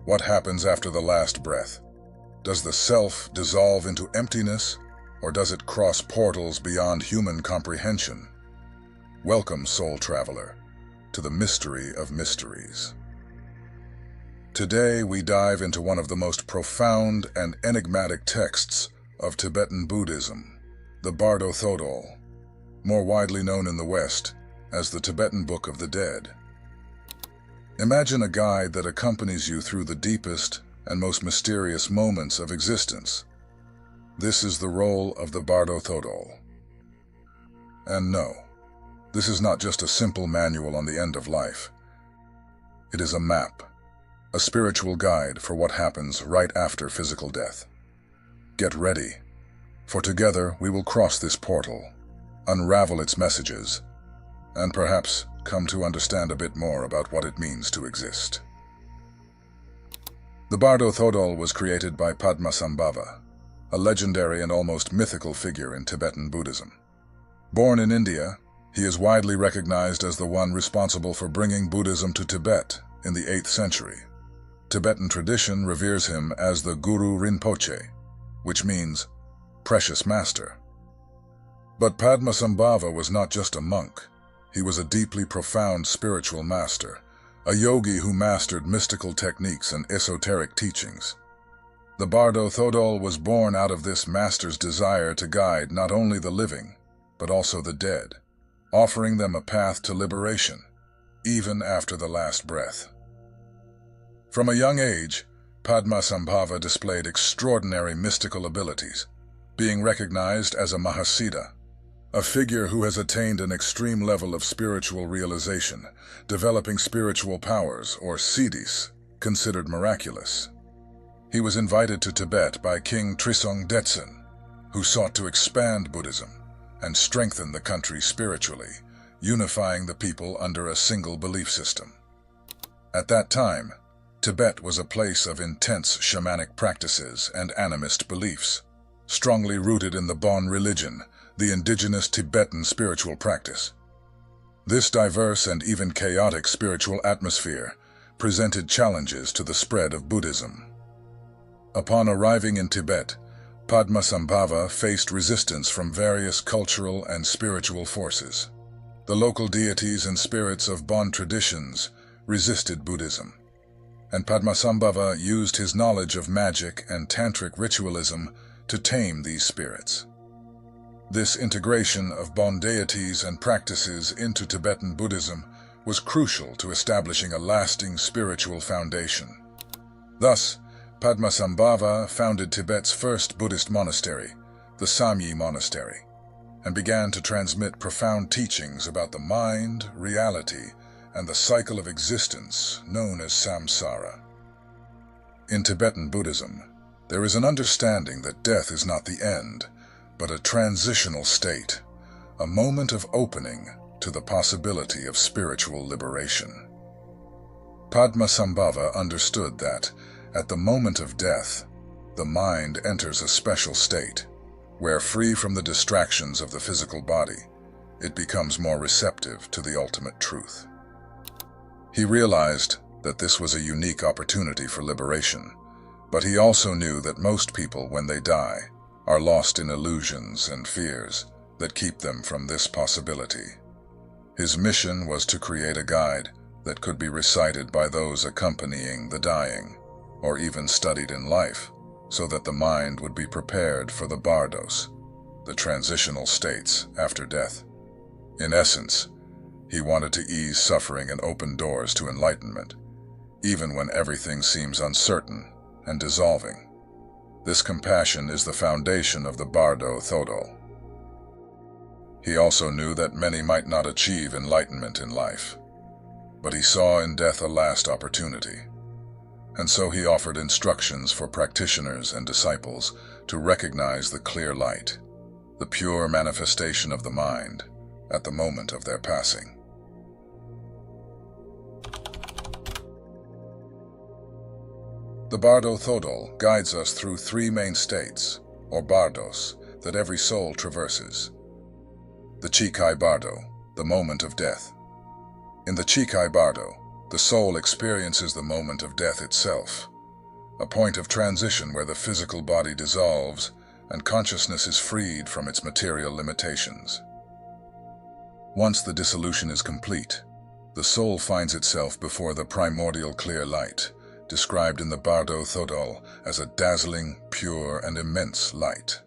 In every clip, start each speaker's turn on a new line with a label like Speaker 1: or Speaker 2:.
Speaker 1: What happens after the last breath? Does the self dissolve into emptiness, or does it cross portals beyond human comprehension? Welcome, soul traveler, to the mystery of mysteries. Today we dive into one of the most profound and enigmatic texts of Tibetan Buddhism, the Bardo Thodol, more widely known in the West as the Tibetan Book of the Dead. Imagine a guide that accompanies you through the deepest and most mysterious moments of existence. This is the role of the Bardo Thodol. And no, this is not just a simple manual on the end of life. It is a map, a spiritual guide for what happens right after physical death. Get ready, for together we will cross this portal, unravel its messages, and perhaps come to understand a bit more about what it means to exist. The Bardo Thodol was created by Padmasambhava, a legendary and almost mythical figure in Tibetan Buddhism. Born in India, he is widely recognized as the one responsible for bringing Buddhism to Tibet in the 8th century. Tibetan tradition reveres him as the Guru Rinpoche, which means precious master. But Padmasambhava was not just a monk. He was a deeply profound spiritual master, a yogi who mastered mystical techniques and esoteric teachings. The Bardo Thodol was born out of this master's desire to guide not only the living, but also the dead, offering them a path to liberation, even after the last breath. From a young age, Padmasambhava displayed extraordinary mystical abilities, being recognized as a Mahasiddha, a figure who has attained an extreme level of spiritual realization, developing spiritual powers, or siddhis, considered miraculous. He was invited to Tibet by King Trisong Detsen, who sought to expand Buddhism and strengthen the country spiritually, unifying the people under a single belief system. At that time, Tibet was a place of intense shamanic practices and animist beliefs, strongly rooted in the Bon religion, the indigenous Tibetan spiritual practice. This diverse and even chaotic spiritual atmosphere presented challenges to the spread of Buddhism. Upon arriving in Tibet, Padmasambhava faced resistance from various cultural and spiritual forces. The local deities and spirits of Bon traditions resisted Buddhism, and Padmasambhava used his knowledge of magic and tantric ritualism to tame these spirits. This integration of Bon deities and practices into Tibetan Buddhism was crucial to establishing a lasting spiritual foundation. Thus, Padmasambhava founded Tibet's first Buddhist monastery, the Chönyid Monastery, and began to transmit profound teachings about the mind, reality, and the cycle of existence known as samsara. In Tibetan Buddhism, there is an understanding that death is not the end, but a transitional state, a moment of opening to the possibility of spiritual liberation. Padmasambhava understood that, at the moment of death, the mind enters a special state, where, free from the distractions of the physical body, it becomes more receptive to the ultimate truth. He realized that this was a unique opportunity for liberation, but he also knew that most people, when they die, are lost in illusions and fears that keep them from this possibility. His mission was to create a guide that could be recited by those accompanying the dying, or even studied in life, so that the mind would be prepared for the bardos, the transitional states after death. In essence, he wanted to ease suffering and open doors to enlightenment, even when everything seems uncertain and dissolving. This compassion is the foundation of the Bardo Thodol. He also knew that many might not achieve enlightenment in life, but he saw in death a last opportunity, and so he offered instructions for practitioners and disciples to recognize the clear light, the pure manifestation of the mind, at the moment of their passing. The Bardo Thodol guides us through 3 main states, or bardos, that every soul traverses. The Chikhai Bardo, the moment of death. In the Chikhai Bardo, the soul experiences the moment of death itself, a point of transition where the physical body dissolves and consciousness is freed from its material limitations. Once the dissolution is complete, the soul finds itself before the primordial clear light, described in the Bardo Thodol as a dazzling, pure, and immense light.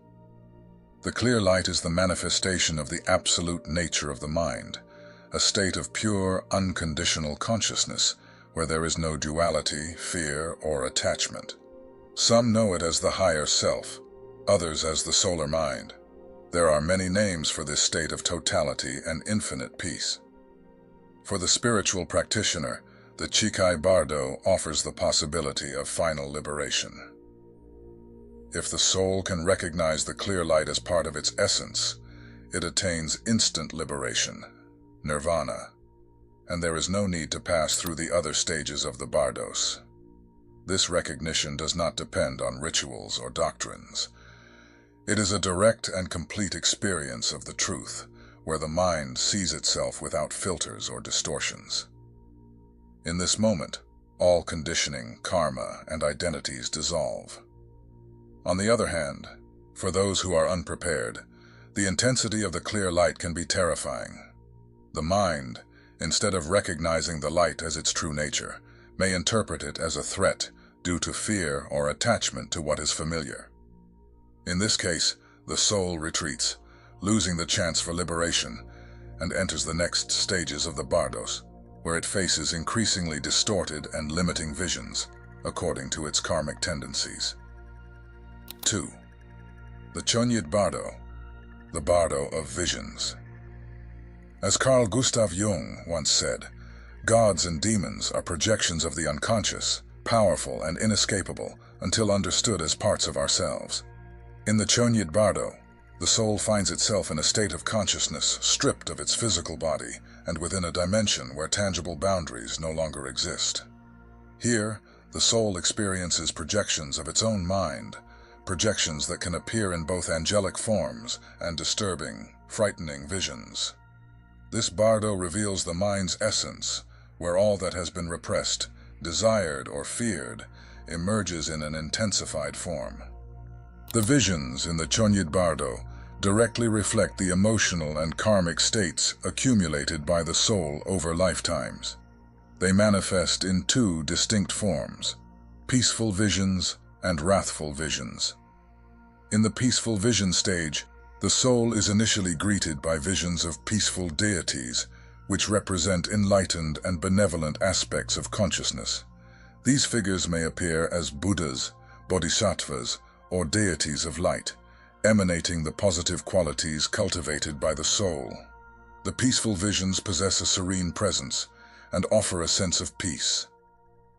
Speaker 1: The clear light is the manifestation of the absolute nature of the mind, a state of pure, unconditional consciousness where there is no duality, fear, or attachment. Some know it as the higher self, others as the solar mind. There are many names for this state of totality and infinite peace. For the spiritual practitioner, the Chikhai Bardo offers the possibility of final liberation. If the soul can recognize the clear light as part of its essence, it attains instant liberation, nirvana, and there is no need to pass through the other stages of the bardos. This recognition does not depend on rituals or doctrines. It is a direct and complete experience of the truth, where the mind sees itself without filters or distortions. In this moment, all conditioning, karma, and identities dissolve. On the other hand, for those who are unprepared, the intensity of the clear light can be terrifying. The mind, instead of recognizing the light as its true nature, may interpret it as a threat due to fear or attachment to what is familiar. In this case, the soul retreats, losing the chance for liberation, and enters the next stages of the bardos, where it faces increasingly distorted and limiting visions, according to its karmic tendencies. 2. The Chönyid Bardo, the Bardo of Visions. As Carl Gustav Jung once said, gods and demons are projections of the unconscious, powerful and inescapable until understood as parts of ourselves. In the Chönyid Bardo, the soul finds itself in a state of consciousness stripped of its physical body and within a dimension where tangible boundaries no longer exist. Here, the soul experiences projections of its own mind, projections that can appear in both angelic forms and disturbing, frightening visions. This bardo reveals the mind's essence, where all that has been repressed, desired, or feared emerges in an intensified form. The visions in the Chönyid Bardo directly reflect the emotional and karmic states accumulated by the soul over lifetimes. They manifest in two distinct forms: peaceful visions and wrathful visions. In the peaceful vision stage, the soul is initially greeted by visions of peaceful deities, which represent enlightened and benevolent aspects of consciousness. These figures may appear as Buddhas, bodhisattvas, or deities of light, emanating the positive qualities cultivated by the soul. The peaceful visions possess a serene presence and offer a sense of peace.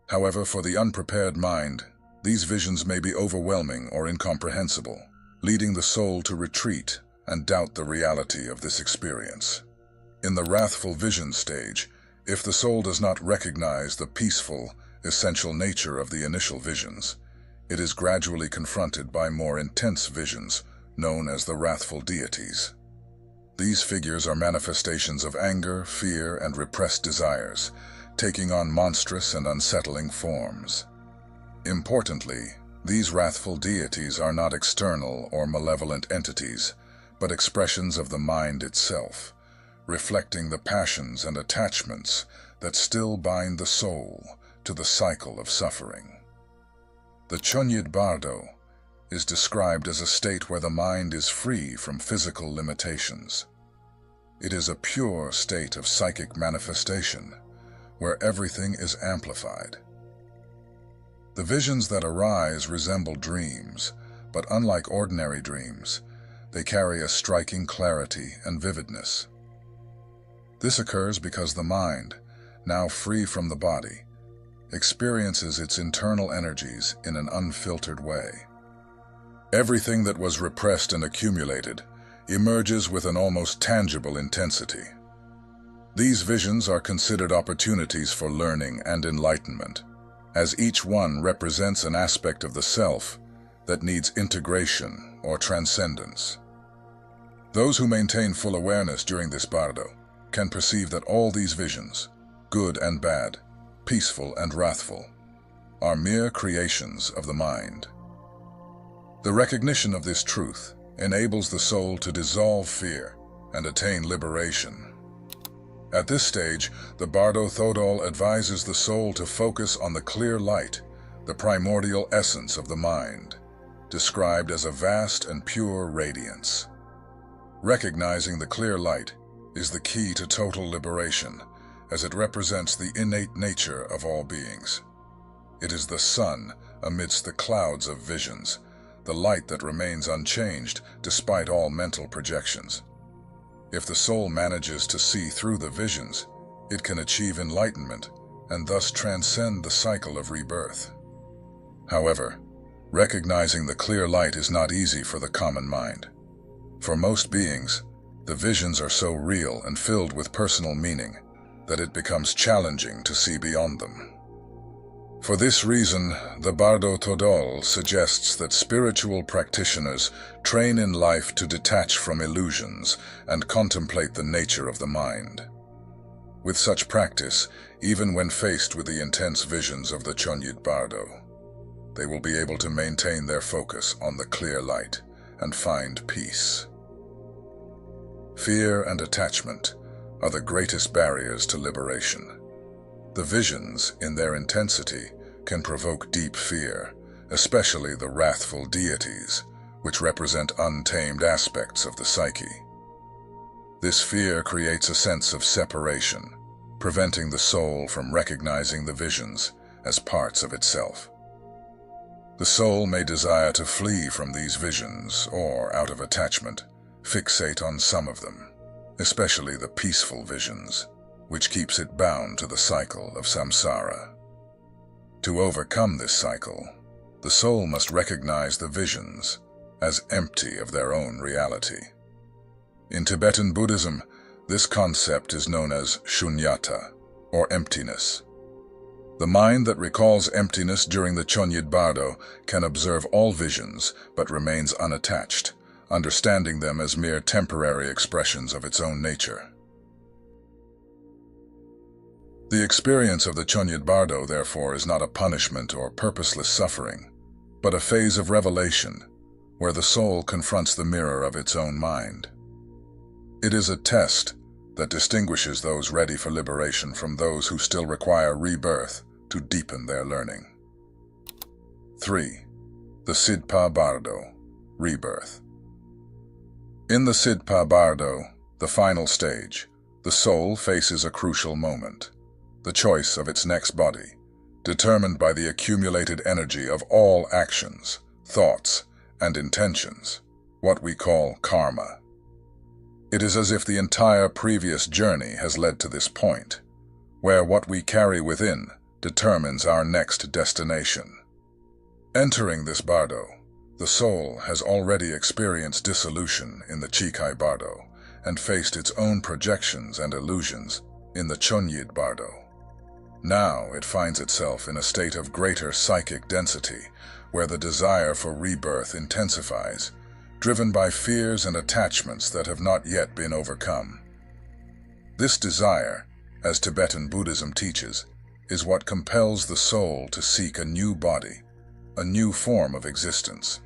Speaker 1: However, for the unprepared mind, these visions may be overwhelming or incomprehensible, leading the soul to retreat and doubt the reality of this experience. In the wrathful vision stage, if the soul does not recognize the peaceful, essential nature of the initial visions, it is gradually confronted by more intense visions, known as the wrathful deities. These figures are manifestations of anger, fear, and repressed desires, taking on monstrous and unsettling forms. Importantly, these wrathful deities are not external or malevolent entities, but expressions of the mind itself, reflecting the passions and attachments that still bind the soul to the cycle of suffering. The Chönyid Bardo is described as a state where the mind is free from physical limitations. It is a pure state of psychic manifestation, where everything is amplified. The visions that arise resemble dreams, but unlike ordinary dreams, they carry a striking clarity and vividness. This occurs because the mind, now free from the body, experiences its internal energies in an unfiltered way. Everything that was repressed and accumulated emerges with an almost tangible intensity. These visions are considered opportunities for learning and enlightenment, as each one represents an aspect of the self that needs integration or transcendence. Those who maintain full awareness during this bardo can perceive that all these visions, good and bad, peaceful and wrathful, are mere creations of the mind. The recognition of this truth enables the soul to dissolve fear and attain liberation. At this stage, the Bardo Thodol advises the soul to focus on the clear light, the primordial essence of the mind, described as a vast and pure radiance. Recognizing the clear light is the key to total liberation, as it represents the innate nature of all beings. It is the sun amidst the clouds of visions, the light that remains unchanged despite all mental projections. If the soul manages to see through the visions, it can achieve enlightenment and thus transcend the cycle of rebirth. However, recognizing the clear light is not easy for the common mind. For most beings, the visions are so real and filled with personal meaning that it becomes challenging to see beyond them. For this reason, the Bardo Thodol suggests that spiritual practitioners train in life to detach from illusions and contemplate the nature of the mind. With such practice, even when faced with the intense visions of the Chönyid Bardo, they will be able to maintain their focus on the clear light and find peace. Fear and attachment are the greatest barriers to liberation. The visions, in their intensity, can provoke deep fear, especially the wrathful deities, which represent untamed aspects of the psyche. This fear creates a sense of separation, preventing the soul from recognizing the visions as parts of itself. The soul may desire to flee from these visions or, out of attachment, fixate on some of them, especially the peaceful visions, which keeps it bound to the cycle of samsara. To overcome this cycle, the soul must recognize the visions as empty of their own reality. In Tibetan Buddhism, this concept is known as shunyata, or emptiness. The mind that recalls emptiness during the Chönyid Bardo can observe all visions but remains unattached, understanding them as mere temporary expressions of its own nature. The experience of the Chönyid Bardo, therefore, is not a punishment or purposeless suffering, but a phase of revelation where the soul confronts the mirror of its own mind. It is a test that distinguishes those ready for liberation from those who still require rebirth to deepen their learning. 3. The Sidpa Bardo, rebirth. In the Sidpa Bardo, the final stage, the soul faces a crucial moment, the choice of its next body, determined by the accumulated energy of all actions, thoughts, and intentions, what we call karma. It is as if the entire previous journey has led to this point, where what we carry within determines our next destination. Entering this bardo, the soul has already experienced dissolution in the Chikhai Bardo and faced its own projections and illusions in the Chönyid Bardo. Now it finds itself in a state of greater psychic density, where the desire for rebirth intensifies, driven by fears and attachments that have not yet been overcome. This desire, as Tibetan Buddhism teaches, is what compels the soul to seek a new body, a new form of existence.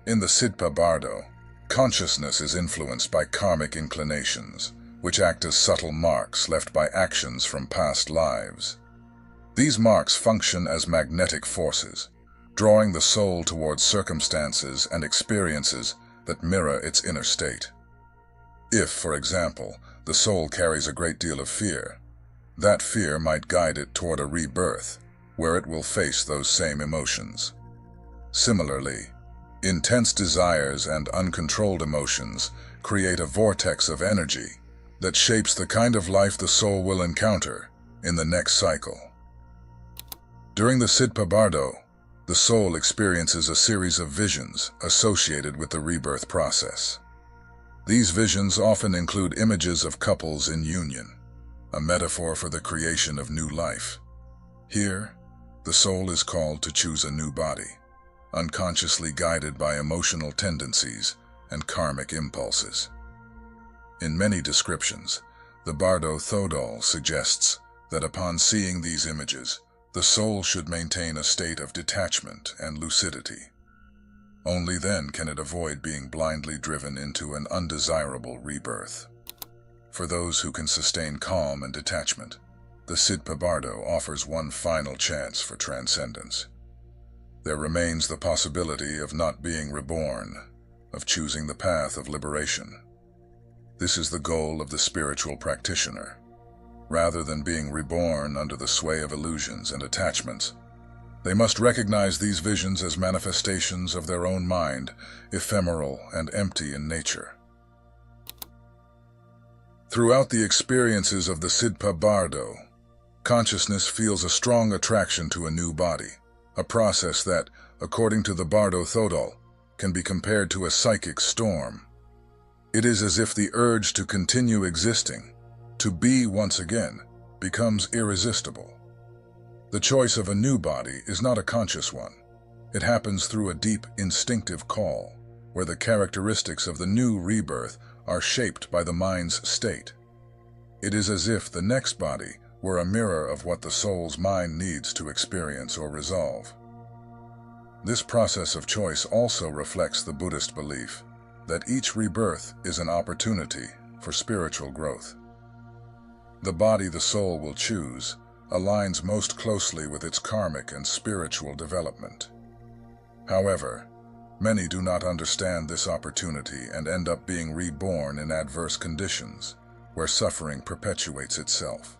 Speaker 1: In the Sidpa Bardo, consciousness is influenced by karmic inclinations, which act as subtle marks left by actions from past lives. These marks function as magnetic forces, drawing the soul towards circumstances and experiences that mirror its inner state. If, for example, the soul carries a great deal of fear, that fear might guide it toward a rebirth, where it will face those same emotions. Similarly, intense desires and uncontrolled emotions create a vortex of energy that shapes the kind of life the soul will encounter in the next cycle. During the Sidpa Bardo, the soul experiences a series of visions associated with the rebirth process. These visions often include images of couples in union, a metaphor for the creation of new life. Here, the soul is called to choose a new body, unconsciously guided by emotional tendencies and karmic impulses. In many descriptions, the Bardo Thodol suggests that upon seeing these images, The soul should maintain a state of detachment and lucidity. Only then can it avoid being blindly driven into an undesirable rebirth. For those who can sustain calm and detachment, the Sidpa Bardo offers one final chance for transcendence. There remains the possibility of not being reborn, of choosing the path of liberation. This is the goal of the spiritual practitioner. Rather than being reborn under the sway of illusions and attachments, they must recognize these visions as manifestations of their own mind, ephemeral and empty in nature. Throughout the experiences of the Sidpa Bardo, consciousness feels a strong attraction to a new body, a process that, according to the Bardo Thodol, can be compared to a psychic storm. It is as if the urge to continue existing, to be once again, becomes irresistible. The choice of a new body is not a conscious one. It happens through a deep, instinctive call, where the characteristics of the new rebirth are shaped by the mind's state. It is as if the next body were a mirror of what the soul's mind needs to experience or resolve. This process of choice also reflects the Buddhist belief that each rebirth is an opportunity for spiritual growth. The body the soul will choose aligns most closely with its karmic and spiritual development. However, many do not understand this opportunity and end up being reborn in adverse conditions, where suffering perpetuates itself.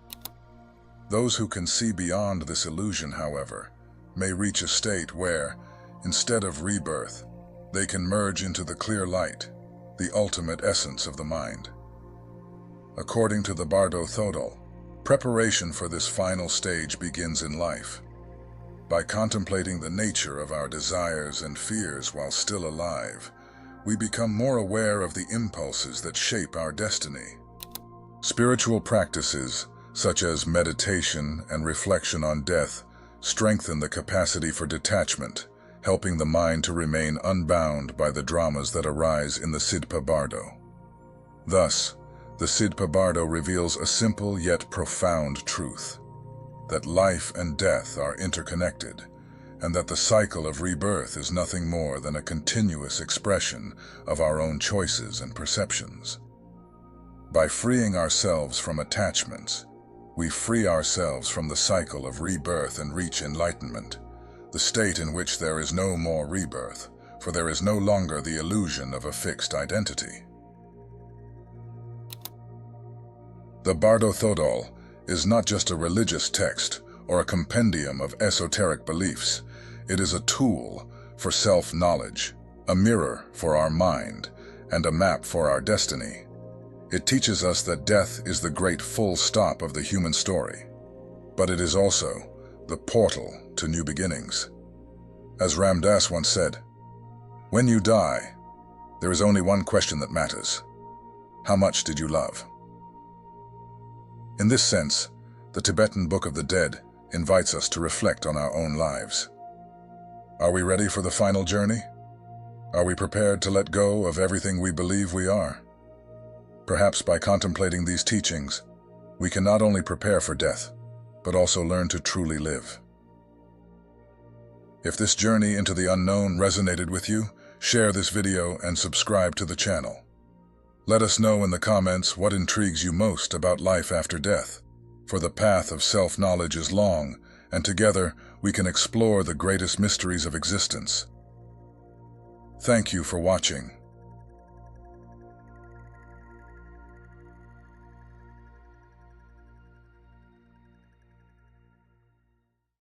Speaker 1: Those who can see beyond this illusion, however, may reach a state where, instead of rebirth, they can merge into the clear light, the ultimate essence of the mind. According to the Bardo Thodol, preparation for this final stage begins in life. By contemplating the nature of our desires and fears while still alive, we become more aware of the impulses that shape our destiny. Spiritual practices, such as meditation and reflection on death, strengthen the capacity for detachment, helping the mind to remain unbound by the dramas that arise in the Sidpa Bardo. Thus, the Sidpa Bardo reveals a simple yet profound truth, that life and death are interconnected, and that the cycle of rebirth is nothing more than a continuous expression of our own choices and perceptions. By freeing ourselves from attachments, we free ourselves from the cycle of rebirth and reach enlightenment, the state in which there is no more rebirth, for there is no longer the illusion of a fixed identity. The Bardo Thodol is not just a religious text or a compendium of esoteric beliefs. It is a tool for self-knowledge, a mirror for our mind, and a map for our destiny. It teaches us that death is the great full stop of the human story, but it is also the portal to new beginnings. As Ram Dass once said, "When you die, there is only one question that matters. How much did you love?" In this sense, the Tibetan Book of the Dead invites us to reflect on our own lives. Are we ready for the final journey? Are we prepared to let go of everything we believe we are? Perhaps by contemplating these teachings, we can not only prepare for death, but also learn to truly live. If this journey into the unknown resonated with you, share this video and subscribe to the channel. Let us know in the comments what intrigues you most about life after death, for the path of self-knowledge is long, and together we can explore the greatest mysteries of existence. Thank you for watching.